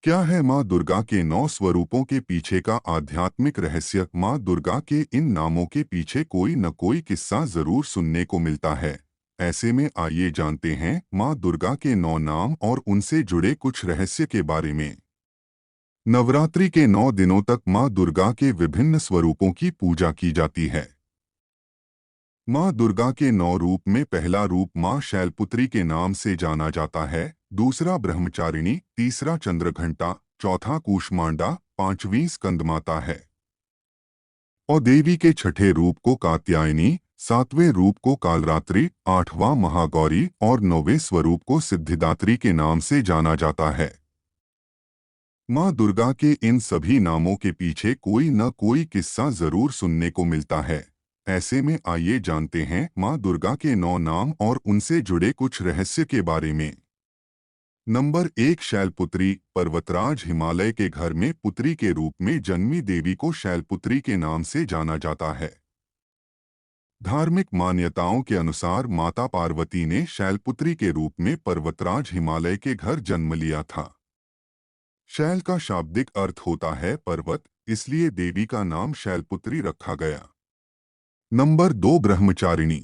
क्या है माँ दुर्गा के 9 स्वरूपों के पीछे का आध्यात्मिक रहस्य? माँ दुर्गा के इन नामों के पीछे कोई न कोई किस्सा जरूर सुनने को मिलता है। ऐसे में आइए जानते हैं माँ दुर्गा के 9 नाम और उनसे जुड़े कुछ रहस्य के बारे में। नवरात्रि के 9 दिनों तक माँ दुर्गा के विभिन्न स्वरूपों की पूजा की जाती है। माँ दुर्गा के 9 रूप में पहला रूप माँ शैलपुत्री के नाम से जाना जाता है, दूसरा ब्रह्मचारिणी, तीसरा चंद्रघंटा, चौथा कूष्मांडा, पांचवीं स्कंदमाता है। और देवी के छठे रूप को कात्यायनी, सातवें रूप को कालरात्रि, आठवां महागौरी और नौवें स्वरूप को सिद्धिदात्री के नाम से जाना जाता है। माँ दुर्गा के इन सभी नामों के पीछे कोई न कोई किस्सा जरूर सुनने को मिलता है। ऐसे में आइए जानते हैं माँ दुर्गा के 9 नाम और उनसे जुड़े कुछ रहस्य के बारे में। नंबर 1, शैलपुत्री। पर्वतराज हिमालय के घर में पुत्री के रूप में जन्मी देवी को शैलपुत्री के नाम से जाना जाता है। धार्मिक मान्यताओं के अनुसार माता पार्वती ने शैलपुत्री के रूप में पर्वतराज हिमालय के घर जन्म लिया था। शैल का शाब्दिक अर्थ होता है पर्वत, इसलिए देवी का नाम शैलपुत्री रखा गया। नंबर 2, ब्रह्मचारिणी।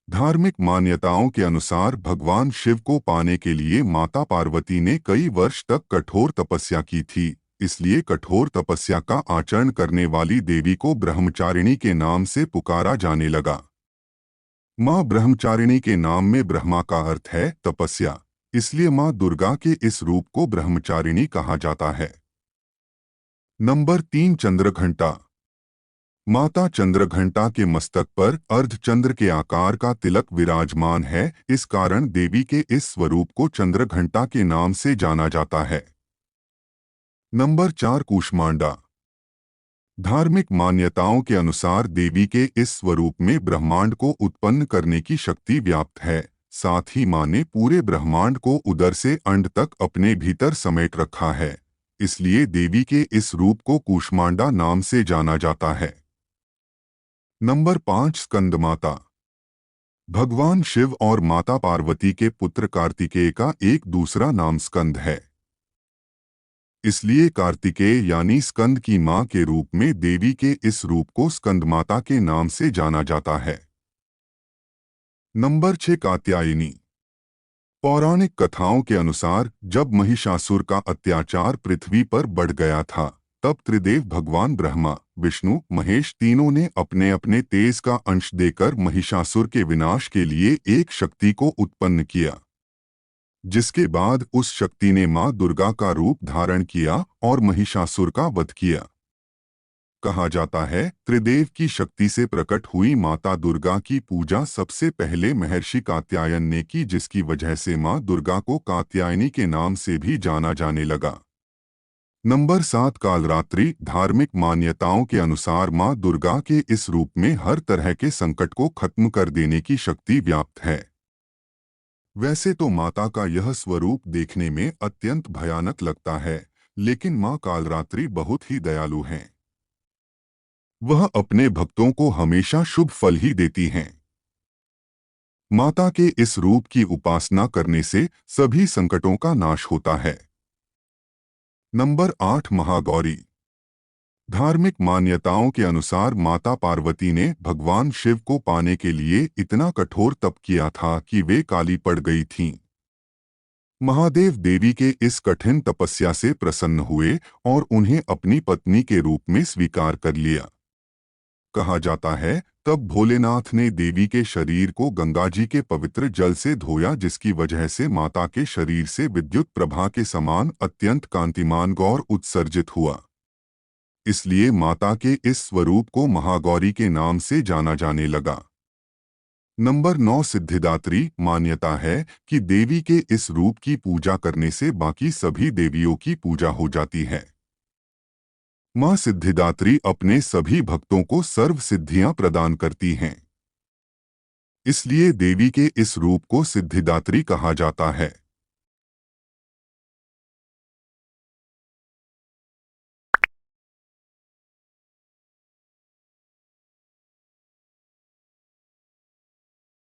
धार्मिक मान्यताओं के अनुसार भगवान शिव को पाने के लिए माता पार्वती ने कई वर्ष तक कठोर तपस्या की थी, इसलिए कठोर तपस्या का आचरण करने वाली देवी को ब्रह्मचारिणी के नाम से पुकारा जाने लगा। माँ ब्रह्मचारिणी के नाम में ब्रह्मा का अर्थ है तपस्या, इसलिए माँ दुर्गा के इस रूप को ब्रह्मचारिणी कहा जाता है। नंबर 3, चंद्रघंटा। माता चंद्रघंटा के मस्तक पर अर्धचंद्र के आकार का तिलक विराजमान है, इस कारण देवी के इस स्वरूप को चंद्रघंटा के नाम से जाना जाता है। नंबर 4, कूष्मांडा। धार्मिक मान्यताओं के अनुसार देवी के इस स्वरूप में ब्रह्मांड को उत्पन्न करने की शक्ति व्याप्त है, साथ ही माँ ने पूरे ब्रह्मांड को उदर से अंड तक अपने भीतर समेट रखा है, इसलिए देवी के इस रूप को कूष्मांडा नाम से जाना जाता है। नंबर 5, स्कंदमाता। भगवान शिव और माता पार्वती के पुत्र कार्तिकेय का एक दूसरा नाम स्कंद है, इसलिए कार्तिकेय यानी स्कंद की मां के रूप में देवी के इस रूप को स्कंदमाता के नाम से जाना जाता है। नंबर 6, कात्यायनी। पौराणिक कथाओं के अनुसार जब महिषासुर का अत्याचार पृथ्वी पर बढ़ गया था, तब त्रिदेव भगवान ब्रह्मा, विष्णु, महेश तीनों ने अपने अपने तेज का अंश देकर महिषासुर के विनाश के लिए एक शक्ति को उत्पन्न किया, जिसके बाद उस शक्ति ने मां दुर्गा का रूप धारण किया और महिषासुर का वध किया। कहा जाता है त्रिदेव की शक्ति से प्रकट हुई माता दुर्गा की पूजा सबसे पहले महर्षि कात्यायन ने की, जिसकी वजह से मां दुर्गा को कात्यायनी के नाम से भी जाना जाने लगा। नंबर 7, कालरात्रि। धार्मिक मान्यताओं के अनुसार मां दुर्गा के इस रूप में हर तरह के संकट को खत्म कर देने की शक्ति व्याप्त है। वैसे तो माता का यह स्वरूप देखने में अत्यंत भयानक लगता है, लेकिन मां कालरात्रि बहुत ही दयालु हैं। वह अपने भक्तों को हमेशा शुभ फल ही देती हैं। माता के इस रूप की उपासना करने से सभी संकटों का नाश होता है। नंबर 8, महागौरी। धार्मिक मान्यताओं के अनुसार माता पार्वती ने भगवान शिव को पाने के लिए इतना कठोर तप किया था कि वे काली पड़ गई थीं। महादेव देवी के इस कठिन तपस्या से प्रसन्न हुए और उन्हें अपनी पत्नी के रूप में स्वीकार कर लिया। कहा जाता है तब भोलेनाथ ने देवी के शरीर को गंगाजी के पवित्र जल से धोया, जिसकी वजह से माता के शरीर से विद्युत प्रभा के समान अत्यंत कांतिमान गौर उत्सर्जित हुआ। इसलिए माता के इस स्वरूप को महागौरी के नाम से जाना जाने लगा। नंबर 9, सिद्धिदात्री। मान्यता है कि देवी के इस रूप की पूजा करने से बाकी सभी देवियों की पूजा हो जाती है। मां सिद्धिदात्री अपने सभी भक्तों को सर्व सिद्धियां प्रदान करती हैं, इसलिए देवी के इस रूप को सिद्धिदात्री कहा जाता है।